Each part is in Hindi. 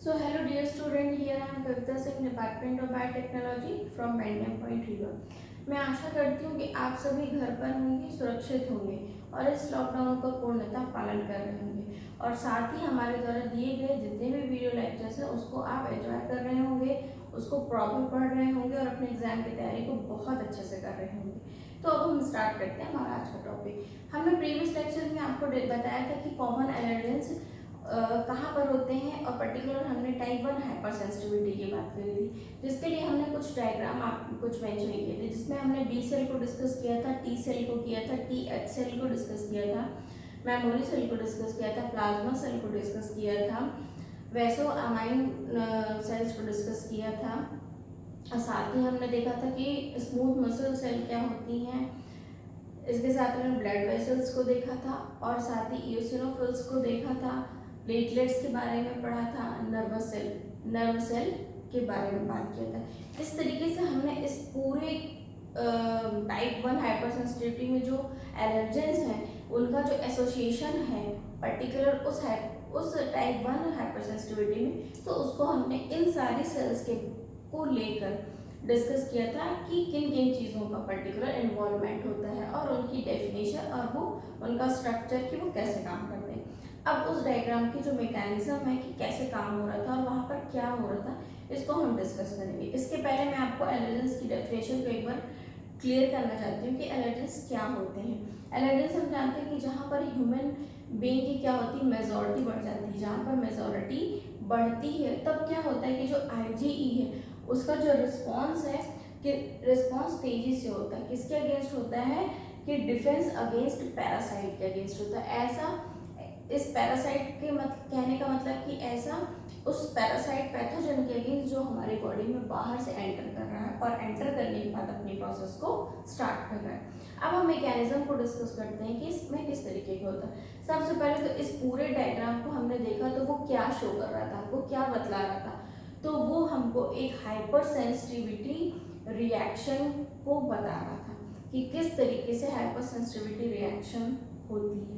So hello dear student, here I am Kavita Singh, Department of Biotechnology from Pandem Point River. मैं आशा करती हूँ कि आप सभी घर पर होंगे, सुरक्षित होंगे और इस लॉकडाउन का पूर्णतः पालन कर रहे होंगे और साथ ही हमारे द्वारा दिए गए जितने भी वीडियो लेक्चर्स हैं उसको आप एंजॉय कर रहे होंगे, उसको प्रॉपर पढ़ रहे होंगे और अपने एग्जाम की तैयारी को बहुत अच्छे से कर रहे होंगे। तो अब हम स्टार्ट करते हैं हमारा आज का टॉपिक। हमने प्रीवियस लेक्चर में आपको बताया था कि कॉमन एलर्जेंस कहाँ पर होते हैं और पर्टिकुलर हमने टाइप 1 हाइपर सेंसिटिविटी की बात करी थी, जिसके लिए हमने कुछ डायग्राम आप कुछ मेंशन किए थे, जिसमें हमने बी सेल को डिस्कस किया था, टी सेल को किया था, टी एच सेल को डिस्कस किया था, मेमोरी सेल को डिस्कस किया था, प्लाज्मा सेल को डिस्कस किया था, वैसो अमाइन सेल्स को डिस्कस किया था और साथ ही हमने देखा था कि स्मूथ मसल सेल क्या होती हैं। इसके साथ हमने ब्लड वेसल्स को देखा था और साथ ही इओसिनोफिल्स को देखा था, प्लेटलेट्स के बारे में पढ़ा था, नर्व सेल के बारे में बात किया था। इस तरीके से हमने इस पूरे टाइप 1 हाइपर सेंसिटिविटी में जो एलर्जेंस हैं उनका जो एसोसिएशन है पर्टिकुलर उस टाइप 1 हाइपर सेंसिटिविटी में, तो उसको हमने इन सारी सेल्स के को लेकर डिस्कस किया था कि किन किन चीज़ों का पर्टिकुलर इन्वॉल्वमेंट होता है और उनकी डेफिनेशन और वो उनका स्ट्रक्चर कि वो कैसे काम करते हैं। अब उस डायग्राम की जो मैकेनिज्म है कि कैसे काम हो रहा था और वहाँ पर क्या हो रहा था, इसको हम डिस्कस करेंगे। इसके पहले मैं आपको एलर्जेंस की डेफिनेशन को एक बार क्लियर करना चाहती हूँ कि एलर्जेंस क्या होते हैं। एलर्जेंस हम जानते हैं कि जहाँ पर ह्यूमन बीइंग की क्या होती है, मेजॉरिटी बढ़ जाती है। जहाँ पर मेजॉरिटी बढ़ती है तब क्या होता है कि जो आईजीई है उसका जो रिस्पॉन्स है कि रिस्पॉन्स तेजी से होता है। किसके अगेंस्ट होता है कि डिफेंस अगेंस्ट पैरासाइट के अगेंस्ट होता है। ऐसा इस पैरासाइट के कहने का मतलब कि ऐसा उस पैरासाइट पैथोजन के अगेंस्ट जो हमारी बॉडी में बाहर से एंटर कर रहा है और एंटर करने के बाद अपनी प्रोसेस को स्टार्ट कर रहा है। अब हम मैकेनिज्म को डिस्कस करते हैं कि इसमें किस तरीके का होता है। सबसे पहले तो इस पूरे डायग्राम को हमने देखा तो वो क्या शो कर रहा था, वो क्या बतला रहा था, तो वो हमको एक हाइपर सेंसिटिविटी रिएक्शन को बता रहा था कि किस तरीके से हाइपर सेंसिटिविटी रिएक्शन होती है।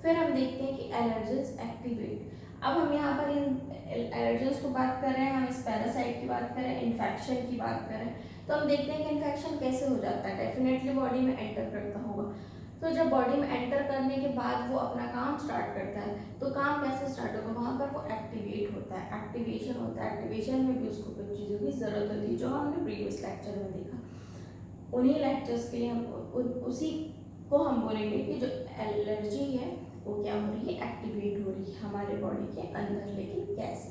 फिर हम देखते हैं कि एलर्जेंस एक्टिवेट। अब हम यहाँ पर इन एलर्जेंस को बात कर रहे हैं, हम इस पैरासाइट की बात करें, इन्फेक्शन की बात करें, तो हम देखते हैं कि इन्फेक्शन कैसे हो जाता है। डेफिनेटली बॉडी में एंटर करता होगा, तो जब बॉडी में एंटर करने के बाद वो अपना काम स्टार्ट करता है, तो काम कैसे स्टार्ट होगा, वहाँ पर वो एक्टिवेट होता है, एक्टिवेशन होता है। एक्टिवेशन में भी उसको कुछ चीज़ों की ज़रूरत होती है जो हमने प्रीवियस लेक्चर में देखा। उन्हीं लेक्चर्स के लिए हम उसी को हम बोलेंगे कि जो एलर्जी है वो क्या हो रही है, एक्टिवेट हो रही है हमारे बॉडी के अंदर। लेकिन कैसे?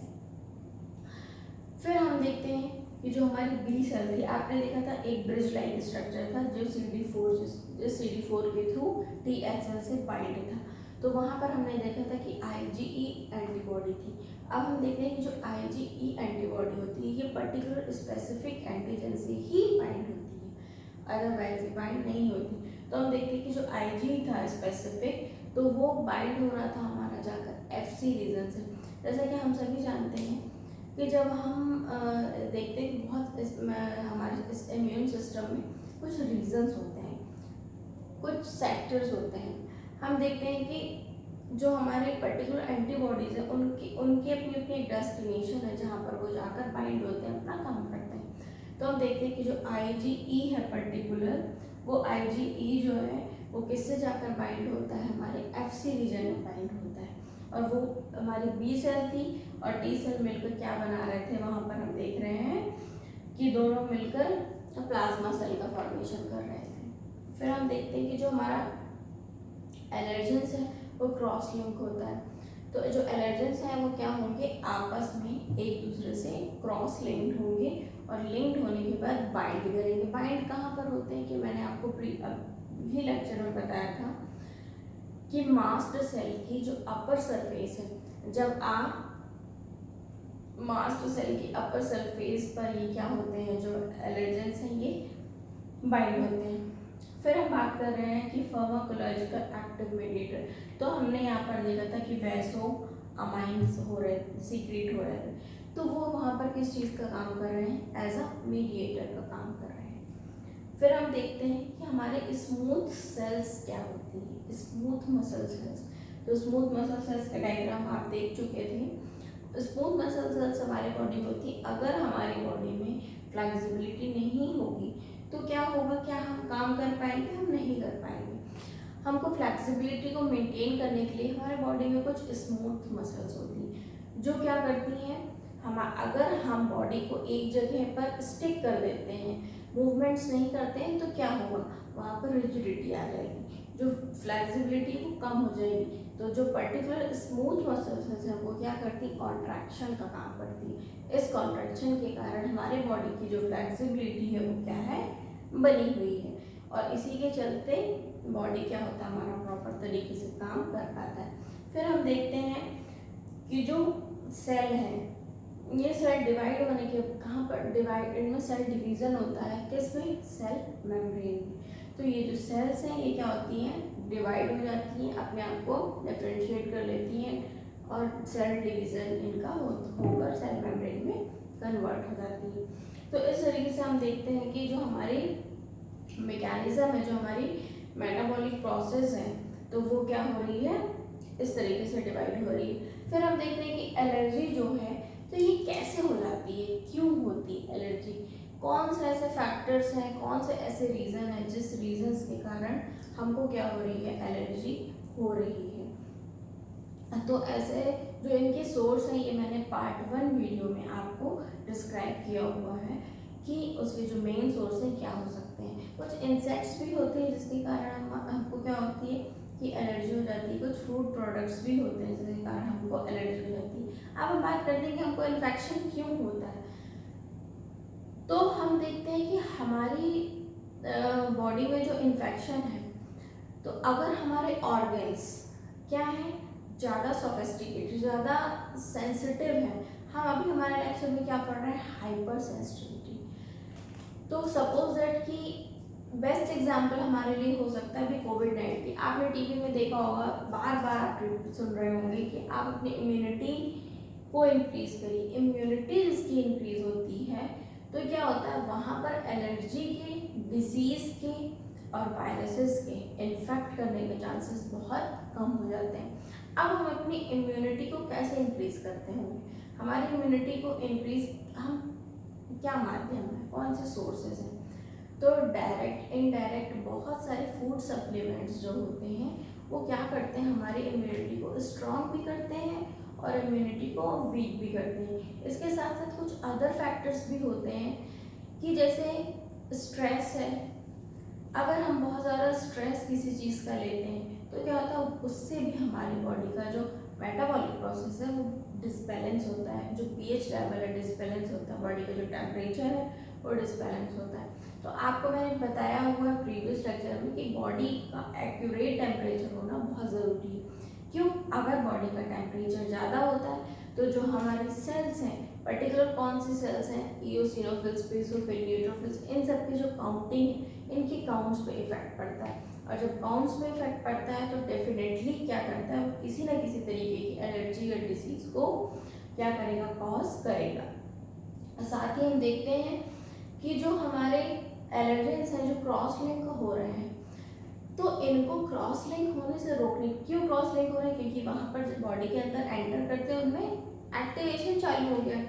फिर हम देखते हैं कि जो हमारी बी सेल थी, आपने देखा था एक ब्रिज लाइन स्ट्रक्चर था जो CD4 के थ्रू THL से बाइंड था। तो वहाँ पर हमने देखा था कि IgE एंटीबॉडी थी। अब हम देखते हैं कि जो IgE एंटीबॉडी होती है ये पर्टिकुलर स्पेसिफिक एंटीजन से ही बाइंड होती है, अदरवाइज बाइंड नहीं होती। तो हम देखते हैं कि जो IgE था स्पेसिफिक, तो वो बाइंड हो रहा था हमारा जाकर FC रीजन से। जैसा कि हम सभी जानते हैं कि जब हम देखते हैं कि हमारे इस इम्यून सिस्टम में कुछ रीजन्स होते हैं, कुछ सेक्टर्स होते हैं। हम देखते हैं कि जो हमारे पर्टिकुलर एंटीबॉडीज है उनकी उनकी अपनी अपनी एक डेस्टिनेशन है जहाँ पर वो जाकर बाइंड होते हैं, अपना काम करते हैं। तो हम देखते हैं कि जो IgE है पर्टिकुलर, वो IgE जो है वो किससे जाकर बाइंड होता है, हमारे FC रीजन में बाइंड होता है। और वो हमारी बी सेल थी और टी सेल मिलकर क्या बना रहे थे, वहाँ पर हम देख रहे हैं कि दोनों मिलकर प्लाज्मा सेल का फॉर्मेशन कर रहे थे। फिर हम देखते हैं कि जो हमारा एलर्जेंस है वो क्रॉस लिंक होता है। तो जो एलर्जेंस है वो क्या होंगे, आपस में एक दूसरे से क्रॉस लिंक्ड होंगे और लिंक्ड होने के बाद बाइंड करेंगे। बाइंड कहाँ पर होते हैं कि मैंने आपको ही लेक्चर में बताया था कि मास्ट सेल की जो अपर सरफेस है, जब आप मास्ट सेल की अपर सरफेस पर ये क्या होते हैं, जो एलर्जेंस हैं ये बाइंड होते हैं। फिर हम बात कर रहे हैं कि फार्माकोलॉजिकल एक्टिव मीडिएटर। तो हमने यहाँ पर देखा था कि वैसो अमाइंस हो रहे, सीक्रेट हो रहे थे, तो वो वहाँ पर किस चीज़ का काम कर रहे हैं, एज अ मीडिएटर का काम कर रहे हैं। फिर हम देखते हैं कि हमारे स्मूथ सेल्स क्या होती है, स्मूथ मसल सेल्स। तो स्मूथ मसल सेल्स का डायग्राम आप देख चुके थे। स्मूथ मसल सेल्स हमारे बॉडी में होती है। अगर हमारी बॉडी में फ्लेक्सिबिलिटी नहीं होगी तो क्या होगा, क्या हम काम कर पाएंगे? हम नहीं कर पाएंगे। हमको फ्लेक्सिबिलिटी को मेंटेन करने के लिए हमारे बॉडी में कुछ स्मूथ मसल्स होती हैं जो क्या करती हैं, हम अगर हम बॉडी को एक जगह पर स्टिक कर देते हैं, मूवमेंट्स नहीं करते हैं, तो क्या होगा, वहाँ पर रिजिडिटी आ जाएगी, जो फ्लेक्सिबिलिटी वो कम हो जाएगी। तो जो पर्टिकुलर स्मूथ मसल्स हैं वो क्या करती, कॉन्ट्रैक्शन का काम करती है। इस कॉन्ट्रैक्शन के कारण हमारे बॉडी की जो फ्लेक्सिबिलिटी है वो क्या है, बनी हुई है, और इसी के चलते बॉडी क्या होता है, हमारा प्रॉपर तरीके से काम कर पाता है। फिर हम देखते हैं कि जो सेल है, ये सेल डिवाइड होने के कहाँ पर डिवाइड, इनमें सेल डिवीज़न होता है किसमें, सेल मेम्ब्रेन में। तो ये जो सेल्स हैं ये क्या होती हैं, डिवाइड हो जाती हैं, अपने आप को डिफरेंशिएट कर लेती हैं, और सेल डिवीज़न इनका होकर सेल मेम्ब्रेन में कन्वर्ट हो जाती है। तो इस तरीके से हम देखते हैं कि जो हमारी मैकेनिज्म है, जो हमारी मेटाबॉलिक प्रोसेस है, तो वो क्या हो रही है, इस तरीके से डिवाइड हो रही है। फिर हम देखते हैं कि एलर्जी जो है तो ये कैसे हो जाती है, क्यों होती है एलर्जी, कौन से ऐसे फैक्टर्स हैं, कौन से ऐसे रीज़न हैं जिस रीजंस के कारण हमको क्या हो रही है, एलर्जी हो रही है। तो ऐसे जो इनके सोर्स हैं ये मैंने पार्ट 1 वीडियो में आपको डिस्क्राइब किया हुआ है कि उसके जो मेन सोर्स हैं क्या हो सकते हैं। कुछ इंसेक्ट्स भी होते हैं जिसके कारण हमको क्या होती है कि एलर्जी हो जाती है, कुछ फूड प्रोडक्ट्स भी होते हैं जिसके कारण हमको एलर्जी हो जाती है। अब हम बात करते हैं कि हमको इन्फेक्शन क्यों होता है। तो हम देखते हैं कि हमारी बॉडी में जो इन्फेक्शन है, तो अगर हमारे ऑर्गन्स क्या है, ज़्यादा सोफिस्टिकेटेड, ज़्यादा सेंसिटिव है, हम अभी हमारे लेक्चर में क्या पढ़ रहे हैं, हाइपर सेंसिटिविटी। तो सपोज दैट कि बेस्ट एग्जाम्पल हमारे लिए हो सकता है अभी कोविड-19। आपने टीवी में देखा होगा, बार बार आप सुन रहे होंगे कि आप अपनी इम्यूनिटी को इंक्रीज करिए। इम्यूनिटी जिसकी इंक्रीज होती है तो क्या होता है, वहाँ पर एलर्जी के, डिसीज के और वायरसेस के इन्फेक्ट करने के चांसेस बहुत कम हो जाते हैं। अब हम अपनी इम्यूनिटी को कैसे इंक्रीज करते होंगे, हमारी इम्यूनिटी को इंक्रीज हम क्या माध्यम है, कौन से सोर्सेज हैं, तो डायरेक्ट इनडायरेक्ट बहुत सारे फूड सप्लीमेंट्स जो होते हैं वो क्या करते हैं, हमारी इम्यूनिटी को स्ट्रॉन्ग भी करते हैं और इम्यूनिटी को वीक भी करते हैं। इसके साथ साथ कुछ अदर फैक्टर्स भी होते हैं कि जैसे स्ट्रेस है, अगर हम बहुत ज़्यादा स्ट्रेस किसी चीज़ का लेते हैं तो क्या होता है, उससे भी हमारी बॉडी का जो मेटाबॉलिक प्रोसेस है वो डिसबैलेंस होता है, जो पीएच लेवल है डिसबैलेंस होता है, बॉडी का जो टेम्परेचर है वो डिसबैलेंस होता है। तो आपको मैंने बताया हुआ है प्रीवियस लेक्चर में कि बॉडी का एक्यूरेट टेम्परेचर होना बहुत ज़रूरी है। क्यों, अगर बॉडी का टेम्परेचर ज़्यादा होता है तो जो हमारी सेल्स हैं, पर्टिकुलर कौन सी सेल्स हैं, इओसिनोफिल्स, बेसोफिल, न्यूट्रोफिल्स, इन सब की जो काउंटिंग है, इनकी काउंट्स पे इफेक्ट पड़ता है, और जब काउंट्स पे इफेक्ट पड़ता है तो डेफिनेटली क्या करता है, वो किसी न किसी तरीके की एलर्जी या डिसीज को क्या करेगा, कॉज करेगा। साथ ही हम देखते हैं कि जो हमारे एलर्जेंस हैं जो क्रॉस लिंक हो रहे हैं, तो इनको क्रॉस लिंक होने से रोकने, क्यों क्रॉस लिंक हो रहे हैं, क्योंकि वहाँ पर जब बॉडी के अंदर एंटर करते हैं उनमें एक्टिवेशन चालू हो गया,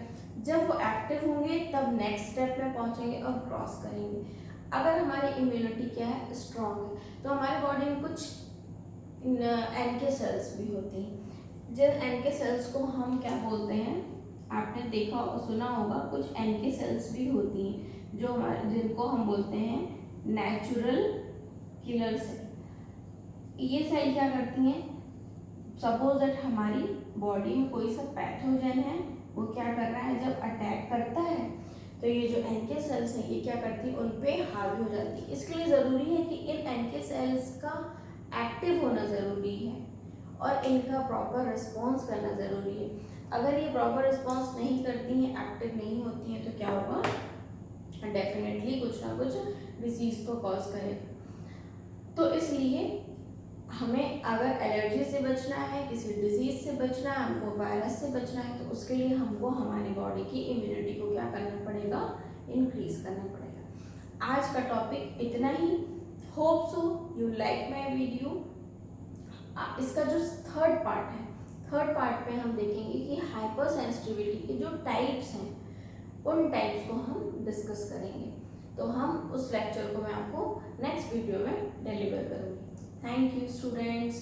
जब वो एक्टिव होंगे तब नेक्स्ट स्टेप में पहुँचेंगे और क्रॉस करेंगे। अगर हमारी इम्यूनिटी क्या है, स्ट्रॉन्ग है, तो हमारे बॉडी में कुछ एनके सेल्स भी होती हैं, जिन एनके सेल्स को हम क्या बोलते हैं, आपने देखा सुना होगा, कुछ एनके सेल्स भी होती हैं जो हमारे, जिनको हम बोलते हैं नेचुरल किलर सेल। ये सेल क्या करती हैं, सपोज दैट हमारी बॉडी में कोई सा पैथोजन है, वो क्या कर रहा है, जब अटैक करता है तो ये जो एनके सेल्स हैं ये क्या करती है, उन पे हावी हो जाती है। इसके लिए ज़रूरी है कि इन एनके सेल्स का एक्टिव होना ज़रूरी है और इनका प्रॉपर रिस्पॉन्स करना ज़रूरी है। अगर ये प्रॉपर रिस्पॉन्स नहीं करती हैं, एक्टिव नहीं होती हैं, तो क्या होगा, डेफिनेटली कुछ ना कुछ डिसीज़ को कॉज करेगा। तो इसलिए हमें अगर एलर्जी से बचना है, किसी डिजीज़ से बचना है, हमको वायरस से बचना है, तो उसके लिए हमको हमारी बॉडी की इम्यूनिटी को क्या करना पड़ेगा, इंक्रीज करना पड़ेगा। आज का टॉपिक इतना ही। Hope so you like my video. इसका जो थर्ड पार्ट है, थर्ड पार्ट में हम देखेंगे कि हाइपर सेंसिटिविटी के जो टाइप्स हैं उन टाइप्स को हम डिस्कस करेंगे। तो हम उस लेक्चर को मैं आपको नेक्स्ट वीडियो में डिलीवर करूँगी। Thank you students.